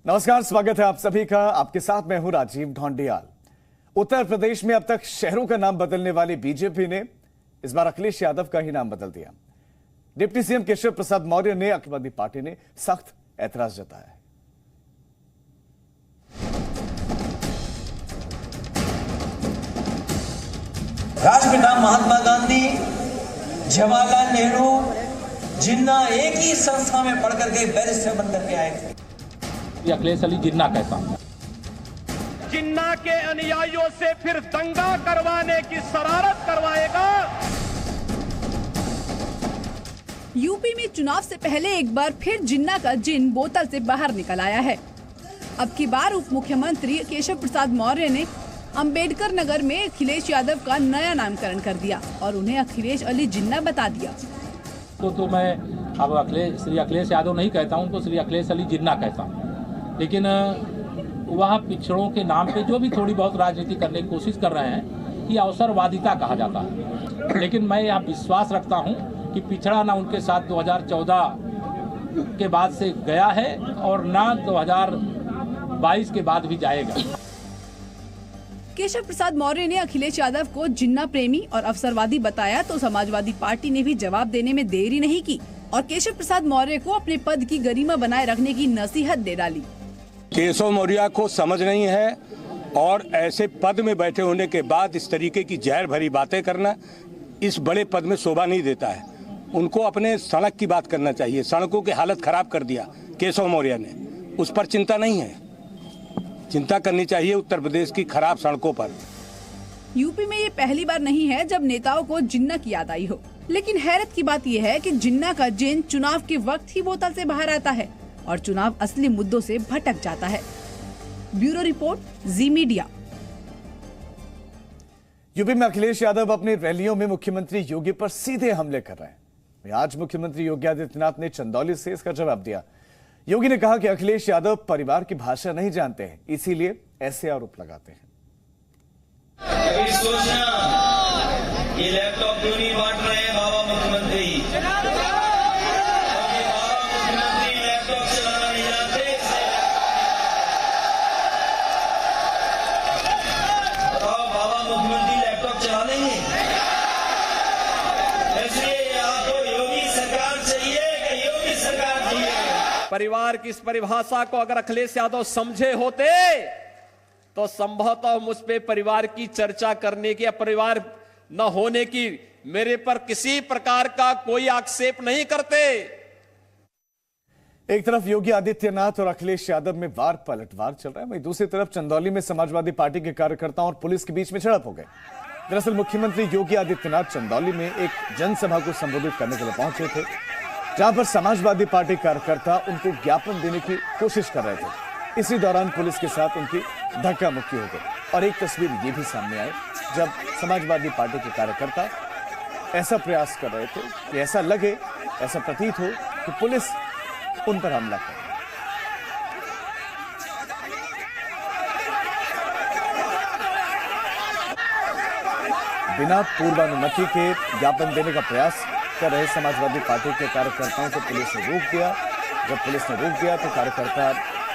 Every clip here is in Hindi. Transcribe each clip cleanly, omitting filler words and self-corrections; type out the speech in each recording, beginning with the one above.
नमस्कार, स्वागत है आप सभी का। आपके साथ मैं हूं राजीव ढोंडियाल। उत्तर प्रदेश में अब तक शहरों का नाम बदलने वाली बीजेपी ने इस बार अखिलेश यादव का ही नाम बदल दिया। डिप्टी सीएम केशव प्रसाद मौर्य ने समाजवादी पार्टी ने सख्त ऐतराज जताया है। राष्ट्रपिता महात्मा गांधी, जवाहरलाल नेहरू, जिन्ना एक ही संस्था में पढ़ करके बैरिस्टर बन करके आए थे। अखिलेश अली जिन्ना कैसा? जिन्ना के अनुयायियों से फिर दंगा करवाने की शरारत करवाएगा। यूपी में चुनाव से पहले एक बार फिर जिन्ना का जिन बोतल से बाहर निकल आया है। अब की बार उप मुख्यमंत्री केशव प्रसाद मौर्य ने अंबेडकर नगर में अखिलेश यादव का नया नामकरण कर दिया और उन्हें अखिलेश अली जिन्ना बता दिया। तो मैं अब श्री अखिलेश यादव नहीं कहता हूं, उनको श्री अखिलेश अली जिन्ना कहता हूं। लेकिन वह पिछड़ों के नाम पे जो भी थोड़ी बहुत राजनीति करने की कोशिश कर रहे हैं, ये अवसरवादिता कहा जाता है। लेकिन मैं यह विश्वास रखता हूं कि पिछड़ा ना उनके साथ 2014 के बाद से गया है और ना 2022 के बाद भी जाएगा। केशव प्रसाद मौर्य ने अखिलेश यादव को जिन्ना प्रेमी और अवसरवादी बताया तो समाजवादी पार्टी ने भी जवाब देने में देरी नहीं की और केशव प्रसाद मौर्य को अपने पद की गरिमा बनाए रखने की नसीहत दे डाली। केशव मौर्य को समझ नहीं है और ऐसे पद में बैठे होने के बाद इस तरीके की जहर भरी बातें करना इस बड़े पद में शोभा नहीं देता है। उनको अपने सड़क की बात करना चाहिए। सड़कों की हालत खराब कर दिया केशव मौर्य ने, उस पर चिंता नहीं है। चिंता करनी चाहिए उत्तर प्रदेश की खराब सड़कों पर। यूपी में ये पहली बार नहीं है जब नेताओं को जिन्ना की याद आई हो, लेकिन हैरत की बात यह है कि जिन्ना का जिन चुनाव के वक्त ही बोतल से बाहर आता है और चुनाव असली मुद्दों से भटक जाता है। ब्यूरो रिपोर्ट, जी मीडिया। यूपी में अखिलेश यादव अपनी रैलियों में मुख्यमंत्री योगी पर सीधे हमले कर रहे हैं। आज मुख्यमंत्री योगी आदित्यनाथ ने चंदौली से इसका जवाब दिया। योगी ने कहा कि अखिलेश यादव परिवार की भाषा नहीं जानते हैं, इसीलिए ऐसे आरोप लगाते हैं। कभी सोचना ये लैपटॉप क्यों नहीं बांट रहे हैं बाबा मुख्यमंत्री? मुख्यमंत्री लैपटॉप चलाना नहीं जानते। बताओ, बाबा मुख्यमंत्री लैपटॉप चला लेंगे? इसलिए आपको योगी सरकार चाहिए कि योगी सरकार चाहिए? परिवार की इस परिभाषा को अगर अखिलेश यादव समझे होते तो संभवतः मुझ पे परिवार की चर्चा करने की या परिवार न होने की मेरे पर किसी प्रकार का कोई आक्षेप नहीं करते। एक तरफ योगी आदित्यनाथ और अखिलेश यादव में वार पलटवार चल रहा है, वहीं दूसरी तरफ चंदौली में समाजवादी पार्टी के कार्यकर्ताओं और पुलिस के बीच में झड़प हो गई। दरअसल मुख्यमंत्री योगी आदित्यनाथ चंदौली में एक जनसभा को संबोधित करने के लिए पहुंचे थे, जहां पर समाजवादी पार्टी कार्यकर्ता उनको ज्ञापन देने की कोशिश कर रहे थे। इसी दौरान पुलिस के साथ उनकी धक्का मुक्की हो गई और एक तस्वीर ये भी सामने आई जब समाजवादी पार्टी के कार्यकर्ता ऐसा प्रयास कर रहे थे कि ऐसा लगे, ऐसा प्रतीत हो कि पुलिस उन पर हमला कर रही है। बिना पूर्वानुमति के ज्ञापन देने का प्रयास कर रहे समाजवादी पार्टी के कार्यकर्ताओं को पुलिस ने रोक दिया। जब पुलिस ने रोक दिया तो कार्यकर्ता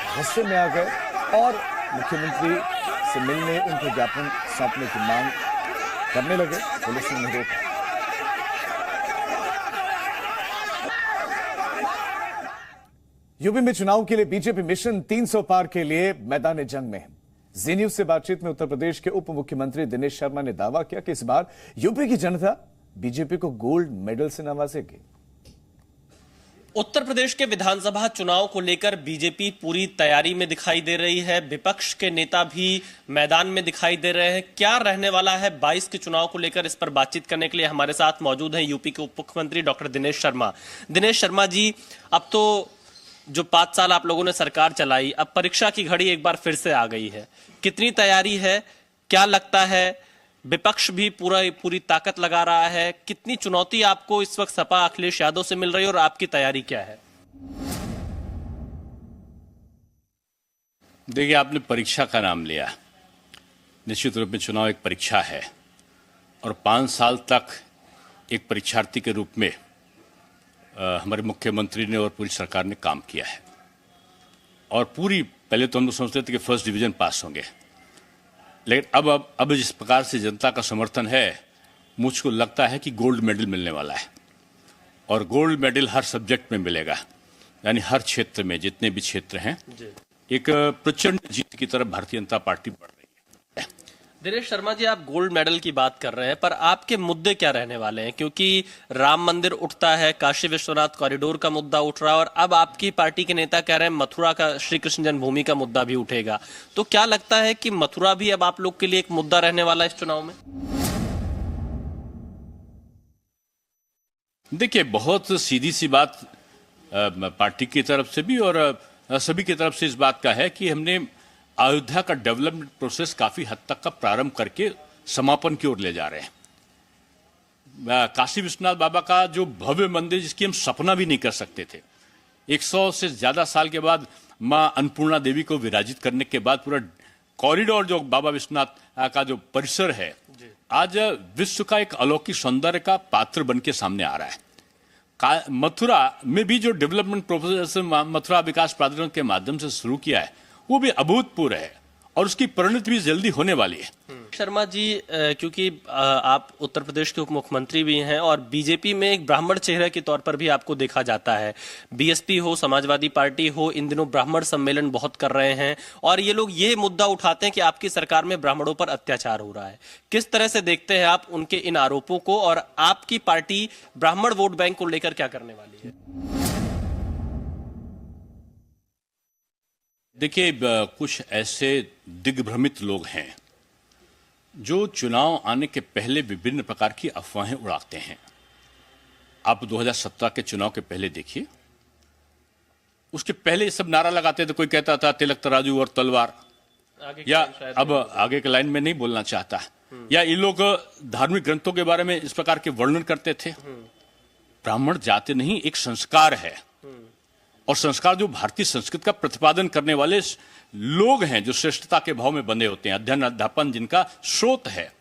गुस्से में आ गए और मुख्यमंत्री से मिलने, उनको ज्ञापन सौंपने की मांग करने लगे। पुलिस ने रोका। यूपी में चुनाव के लिए बीजेपी मिशन 300 पार के लिए मैदान जंग में है। जी न्यूज से बातचीत में उत्तर प्रदेश के उप मुख्यमंत्री दिनेश शर्मा ने दावा किया कि इस बार यूपी की जनता बीजेपी को गोल्ड मेडल से नवाजेगी। उत्तर प्रदेश के विधानसभा चुनाव को लेकर बीजेपी पूरी तैयारी में दिखाई दे रही है। विपक्ष के नेता भी मैदान में दिखाई दे रहे हैं। क्या रहने वाला है 22 के चुनाव को लेकर, इस पर बातचीत करने के लिए हमारे साथ मौजूद हैं यूपी के उप मुख्यमंत्री डॉक्टर दिनेश शर्मा। दिनेश शर्मा जी, अब तो जो 5 साल आप लोगों ने सरकार चलाई, अब परीक्षा की घड़ी एक बार फिर से आ गई है। कितनी तैयारी है? क्या लगता है विपक्ष भी पूरी ताकत लगा रहा है? कितनी चुनौती आपको इस वक्त सपा अखिलेश यादव से मिल रही है और आपकी तैयारी क्या है? देखिए, आपने परीक्षा का नाम लिया। निश्चित रूप में चुनाव एक परीक्षा है और 5 साल तक एक परीक्षार्थी के रूप में हमारे मुख्यमंत्री ने और पूरी सरकार ने काम किया है और पूरी पहले तो हम लोग सोचते थे कि फर्स्ट डिवीजन पास होंगे, लेकिन अब जिस प्रकार से जनता का समर्थन है, मुझको लगता है कि गोल्ड मेडल मिलने वाला है। और गोल्ड मेडल हर सब्जेक्ट में मिलेगा, यानी हर क्षेत्र में, जितने भी क्षेत्र हैं, एक प्रचंड जीत की तरफ भारतीय जनता पार्टी बढ़ रही है। दिनेश शर्मा जी, आप गोल्ड मेडल की बात कर रहे हैं, पर आपके मुद्दे क्या रहने वाले हैं? क्योंकि राम मंदिर उठता है, काशी विश्वनाथ कॉरिडोर का मुद्दा उठ रहा है, और अब आपकी पार्टी के नेता कह रहे हैं मथुरा का, श्री कृष्ण जन्मभूमि का मुद्दा भी उठेगा। तो क्या लगता है कि मथुरा भी अब आप लोग के लिए एक मुद्दा रहने वाला है इस चुनाव में? देखिए, बहुत सीधी सी बात पार्टी की तरफ से भी और सभी की तरफ से इस बात का है कि हमने अयोध्या का डेवलपमेंट प्रोसेस काफी हद तक का प्रारंभ करके समापन की ओर ले जा रहे हैं। काशी विश्वनाथ बाबा का जो भव्य मंदिर, जिसकी हम सपना भी नहीं कर सकते थे, 100 से ज्यादा साल के बाद मां अन्नपूर्णा देवी को विराजित करने के बाद पूरा कॉरिडोर जो बाबा विश्वनाथ का जो परिसर है, आज विश्व का एक अलौकिक सौंदर्य का पात्र बन के सामने आ रहा है। मथुरा में भी जो डेवलपमेंट प्रोसेस मथुरा विकास प्राधिकरण के माध्यम से शुरू किया है, वो भी अभूतपूर्व है और उसकी परिणति भी जल्दी होने वाली है। शर्मा जी, क्योंकि आप उत्तर प्रदेश के उप मुख्यमंत्री भी हैं और बीजेपी में एक ब्राह्मण चेहरे के तौर पर भी आपको देखा जाता है। बीएसपी हो, समाजवादी पार्टी हो, इन दिनों ब्राह्मण सम्मेलन बहुत कर रहे हैं और ये लोग ये मुद्दा उठाते हैं कि आपकी सरकार में ब्राह्मणों पर अत्याचार हो रहा है। किस तरह से देखते हैं आप उनके इन आरोपों को, और आपकी पार्टी ब्राह्मण वोट बैंक को लेकर क्या करने वाली है? देखिए, कुछ ऐसे दिग्भ्रमित लोग हैं जो चुनाव आने के पहले विभिन्न प्रकार की अफवाहें उड़ाते हैं। आप 2017 के चुनाव के पहले देखिए, उसके पहले ये सब नारा लगाते थे। कोई कहता था तिलक तराजू और तलवार, या अब आगे के लाइन में नहीं बोलना चाहता, या ये लोग धार्मिक ग्रंथों के बारे में इस प्रकार के वर्णन करते थे। ब्राह्मण जाति नहीं, एक संस्कार है, और संस्कार जो भारतीय संस्कृति का प्रतिपादन करने वाले लोग हैं, जो श्रेष्ठता के भाव में बंधे होते हैं, अध्ययन अध्यापन जिनका स्रोत है,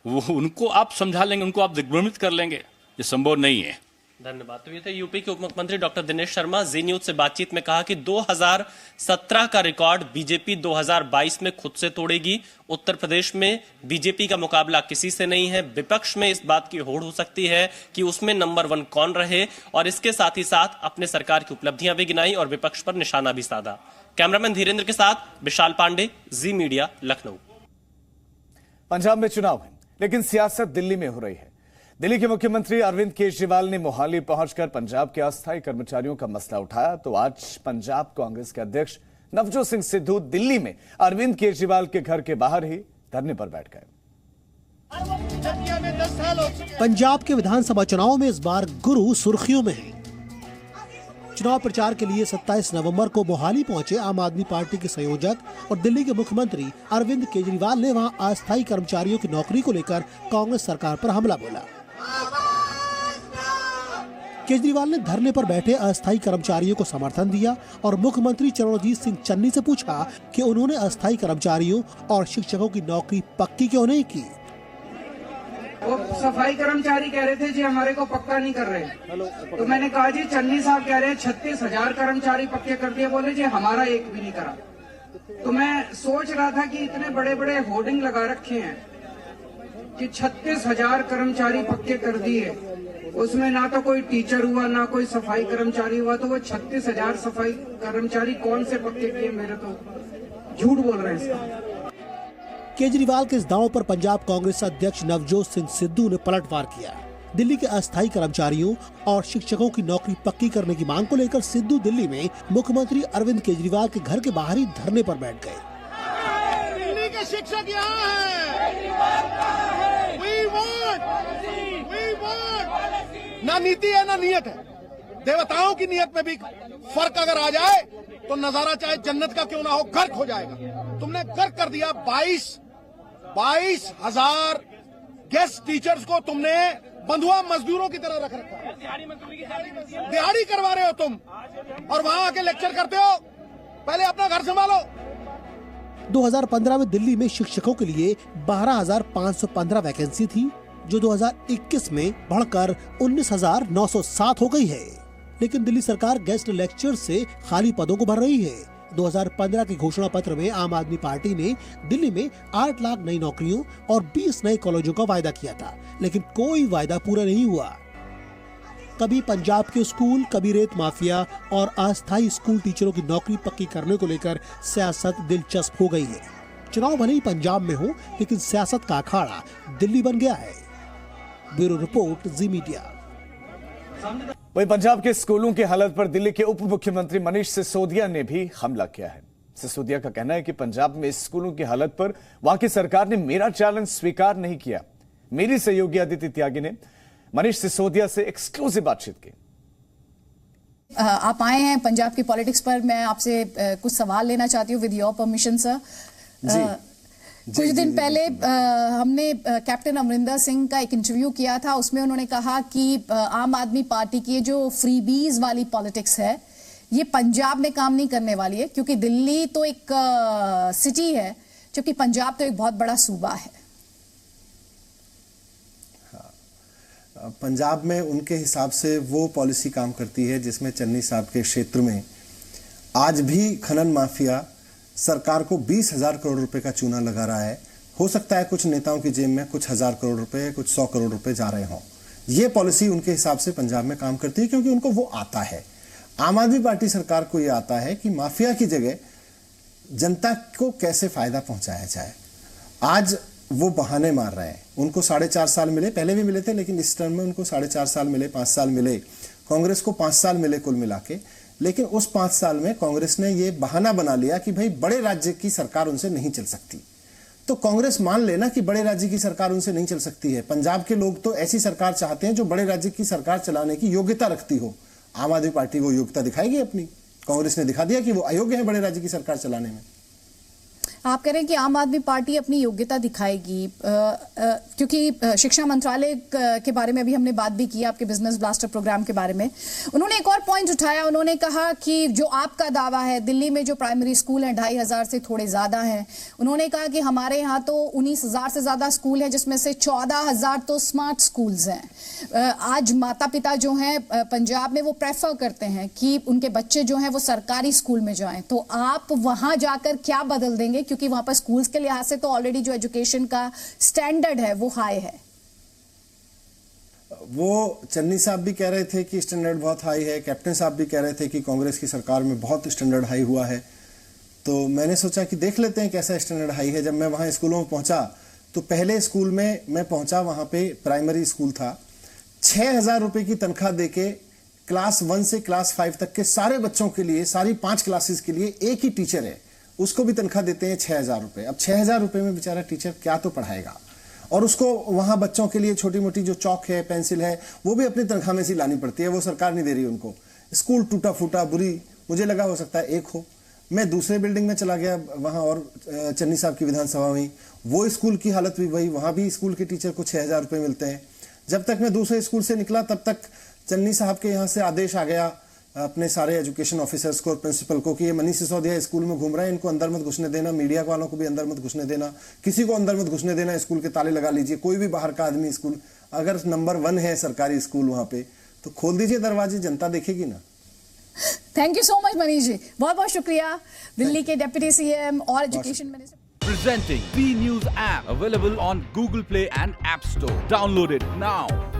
वो उनको आप समझा लेंगे, उनको आप दिग्भ्रमित कर लेंगे, ये संभव नहीं है। धन्यवाद। तो ये थे यूपी के उप मुख्यमंत्री डॉक्टर दिनेश शर्मा। जी न्यूज से बातचीत में कहा कि 2017 का रिकॉर्ड बीजेपी 2022 में खुद से तोड़ेगी। उत्तर प्रदेश में बीजेपी का मुकाबला किसी से नहीं है। विपक्ष में इस बात की होड़ हो सकती है कि उसमें नंबर 1 कौन रहे, और इसके साथ ही साथ अपने सरकार की उपलब्धियां भी गिनाई और विपक्ष पर निशाना भी साधा। कैमरामैन धीरेन्द्र के साथ विशाल पांडे, जी मीडिया, लखनऊ। पंजाब में चुनाव है, लेकिन सियासत दिल्ली में हो रही है। दिल्ली के मुख्यमंत्री अरविंद केजरीवाल ने मोहाली पहुंचकर पंजाब के अस्थायी कर्मचारियों का मसला उठाया। तो आज पंजाब कांग्रेस के अध्यक्ष नवजोत सिंह सिद्धू दिल्ली में अरविंद केजरीवाल के घर के बाहर ही धरने पर बैठ गए। पंजाब के विधानसभा चुनाव में इस बार गुरु सुर्खियों में है। चुनाव प्रचार के लिए 27 नवंबर को मोहाली पहुंचे आम आदमी पार्टी के संयोजक और दिल्ली के मुख्यमंत्री अरविंद केजरीवाल ने वहां अस्थायी कर्मचारियों की नौकरी को लेकर कांग्रेस सरकार पर हमला बोला। केजरीवाल ने धरने पर बैठे अस्थायी कर्मचारियों को समर्थन दिया और मुख्यमंत्री चरणजीत सिंह चन्नी से पूछा कि उन्होंने अस्थायी कर्मचारियों और शिक्षकों की नौकरी पक्की क्यों नहीं की। वो सफाई कर्मचारी कह रहे थे जी हमारे को पक्का नहीं कर रहे, तो मैंने कहा जी चन्नी साहब कह रहे हैं 36,000 कर्मचारी पक्के कर दिए। बोले जी हमारा एक भी नहीं करा। तो मैं सोच रहा था कि इतने बड़े बड़े होर्डिंग लगा रखे हैं कि 36,000 कर्मचारी पक्के कर दिए, उसमें ना तो कोई टीचर हुआ ना कोई सफाई कर्मचारी हुआ, तो वो 36,000 सफाई कर्मचारी कौन से पक्के किए? मेरे तो झूठ बोल रहे हैं इसका। केजरीवाल के इस दांव पर पंजाब कांग्रेस अध्यक्ष नवजोत सिंह सिद्धू ने पलटवार किया। दिल्ली के अस्थायी कर्मचारियों और शिक्षकों की नौकरी पक्की करने की मांग को लेकर सिद्धू दिल्ली में मुख्यमंत्री अरविंद केजरीवाल के घर के बाहर ही धरने पर बैठ गए। दिल्ली के शिक्षक यहाँ हैं। ना नीति है ना नियत है। देवताओं की नियत में भी फर्क अगर आ जाए तो नजारा चाहे जन्नत का क्यों ना हो गर्क हो जाएगा। तुमने गर्क कर दिया। 22,000 गेस्ट टीचर्स को तुमने बंधुआ मजदूरों की तरह रख रखा। दिहाड़ी करवा रहे हो तुम और वहां आके लेक्चर करते हो। पहले अपना घर संभालो। 2015 में दिल्ली में शिक्षकों के लिए 12,515 वैकेंसी थी, जो 2021 में बढ़कर 19,907 हो गई है। लेकिन दिल्ली सरकार गेस्ट लेक्चर से खाली पदों को भर रही है। 2015 के घोषणा पत्र में आम आदमी पार्टी ने दिल्ली में 8 लाख नई नौकरियों और 20 नए कॉलेजों का वायदा किया था, लेकिन कोई वायदा पूरा नहीं हुआ। कभी पंजाब के स्कूल, कभी रेत माफिया और अस्थायी स्कूल टीचरों की नौकरी पक्की करने को लेकर सियासत दिलचस्प हो गई है। चुनाव भले ही पंजाब में हो, लेकिन सियासत का अखाड़ा दिल्ली बन गया है। ब्यूरो रिपोर्ट, जी मीडिया। वहीं पंजाब के स्कूलों की हालत पर दिल्ली के उप मुख्यमंत्री मनीष सिसोदिया ने भी हमला किया है। सिसोदिया का कहना है कि पंजाब में स्कूलों की हालत पर वहां की सरकार ने मेरा चैलेंज स्वीकार नहीं किया। मेरी सहयोगी आदित्य त्यागी ने मनीष सिसोदिया से एक्सक्लूसिव बातचीत की। आप आए हैं पंजाब की पॉलिटिक्स पर, मैं आपसे कुछ सवाल लेना चाहती हूँ विद योर परमिशन सर। कुछ दिन पहले हमने कैप्टन अमरिंदर सिंह का एक इंटरव्यू किया था, उसमें उन्होंने कहा कि आम आदमी पार्टी की जो फ्रीबीज वाली पॉलिटिक्स है ये पंजाब में काम नहीं करने वाली है, क्योंकि दिल्ली तो एक सिटी है जबकि पंजाब तो एक बहुत बड़ा सूबा है। पंजाब में उनके हिसाब से वो पॉलिसी काम करती है जिसमें चन्नी साहब के क्षेत्र में आज भी खनन माफिया सरकार को 20,000 करोड़ रुपए का चूना लगा रहा है। हो सकता है कुछ नेताओं की जेब में कुछ 1,000 करोड़ रुपए, कुछ 100 करोड़ रुपए जा रहे हों। ये पॉलिसी उनके हिसाब से पंजाब में काम करती है क्योंकि उनको वो आता है। आम आदमी पार्टी सरकार को ये आता है कि माफिया की जगह जनता को कैसे फायदा पहुंचाया जाए। आज वो बहाने मार रहे हैं। उनको 4.5 साल मिले, पहले भी मिले थे, लेकिन इस टर्म में उनको 4.5 साल मिले, 5 साल मिले। कांग्रेस को 5 साल मिले कुल मिला के, लेकिन उस 5 साल में कांग्रेस ने ये बहाना बना लिया कि भाई बड़े राज्य की सरकार उनसे नहीं चल सकती। तो कांग्रेस मान लेना कि बड़े राज्य की सरकार उनसे नहीं चल सकती है। पंजाब के लोग तो ऐसी सरकार चाहते हैं जो बड़े राज्य की सरकार चलाने की योग्यता रखती हो। आम आदमी पार्टी वो योग्यता दिखाएगी अपनी। कांग्रेस ने दिखा दिया कि वो अयोग्य है बड़े राज्य की सरकार चलाने में। आप कह रहे हैं कि आम आदमी पार्टी अपनी योग्यता दिखाएगी, क्योंकि शिक्षा मंत्रालय के बारे में अभी हमने बात भी की, आपके बिजनेस ब्लास्टर प्रोग्राम के बारे में। उन्होंने एक और पॉइंट उठाया, उन्होंने कहा कि जो आपका दावा है दिल्ली में जो प्राइमरी स्कूल हैं 2,500 से थोड़े ज्यादा हैं। उन्होंने कहा कि हमारे यहाँ तो 19,000 से ज्यादा स्कूल हैं, जिसमें से 14,000 तो स्मार्ट स्कूल्स हैं। आज माता पिता जो हैं पंजाब में वो प्रेफर करते हैं कि उनके बच्चे जो हैं वो सरकारी स्कूल में जाएं। तो आप वहां जाकर क्या बदल देंगे, क्योंकि वहां पर स्कूल्स के लिहाज से तो ऑलरेडी जो एजुकेशन का स्टैंडर्ड है वो हाई है। वो चन्नी साहब भी कह रहे थे कि स्टैंडर्ड बहुत हाई है, कैप्टन साहब भी कह रहे थे कि कांग्रेस की सरकार में बहुत स्टैंडर्ड हाई हुआ है। तो मैंने सोचा कि देख लेते हैं कैसा स्टैंडर्ड हाई है। जब मैं वहां स्कूलों में पहुंचा तो पहले स्कूल में मैं पहुंचा, वहां पे प्राइमरी स्कूल था। 6,000 रुपए की तनख्वाह देके क्लास 1 से क्लास 5 तक के सारे बच्चों के लिए, सारी 5 क्लासेस के लिए एक ही टीचर है, उसको भी तनख्वाह देते हैं 6,000 रुपए। अब 6,000 रुपए में बेचारा टीचर क्या तो पढ़ाएगा, और उसको वहां बच्चों के लिए छोटी मोटी जो चौक है, पेंसिल है, वो भी अपनी तनख्वाह में से लानी पड़ती है। वो सरकार नहीं दे रही उनको। स्कूल टूटा फूटा बुरी, मुझे लगा हो सकता है एक हो। मैं दूसरे बिल्डिंग में चला गया वहां, और चन्नी साहब की विधानसभा में वो स्कूल की हालत भी वही। वहां भी स्कूल के टीचर को 6,000 रुपए मिलते हैं। जब तक मैं दूसरे स्कूल से निकला तब तक चन्नी साहब के यहाँ से आदेश आ गया अपने सारे एजुकेशन ऑफिसर्स को और प्रिंसिपल को कि ये मनीष सिसोदिया स्कूल में घूम रहे हैं, इनको अंदर मत घुसने देना, मीडिया वालों को भी अंदर मत घुसने देना, किसी को अंदर मत घुसने देना, स्कूल के ताले लगा लीजिए। कोई भी बाहर का आदमी स्कूल, अगर नंबर 1 है सरकारी स्कूल वहां पे, तो खोल दीजिए दरवाजे, जनता देखेगी ना। Thank you so much Manish ji, बहुत बहुत शुक्रिया। दिल्ली के डिप्टी सीएम और education minister. Presenting B News app, available on Google Play and App Store. Download it now.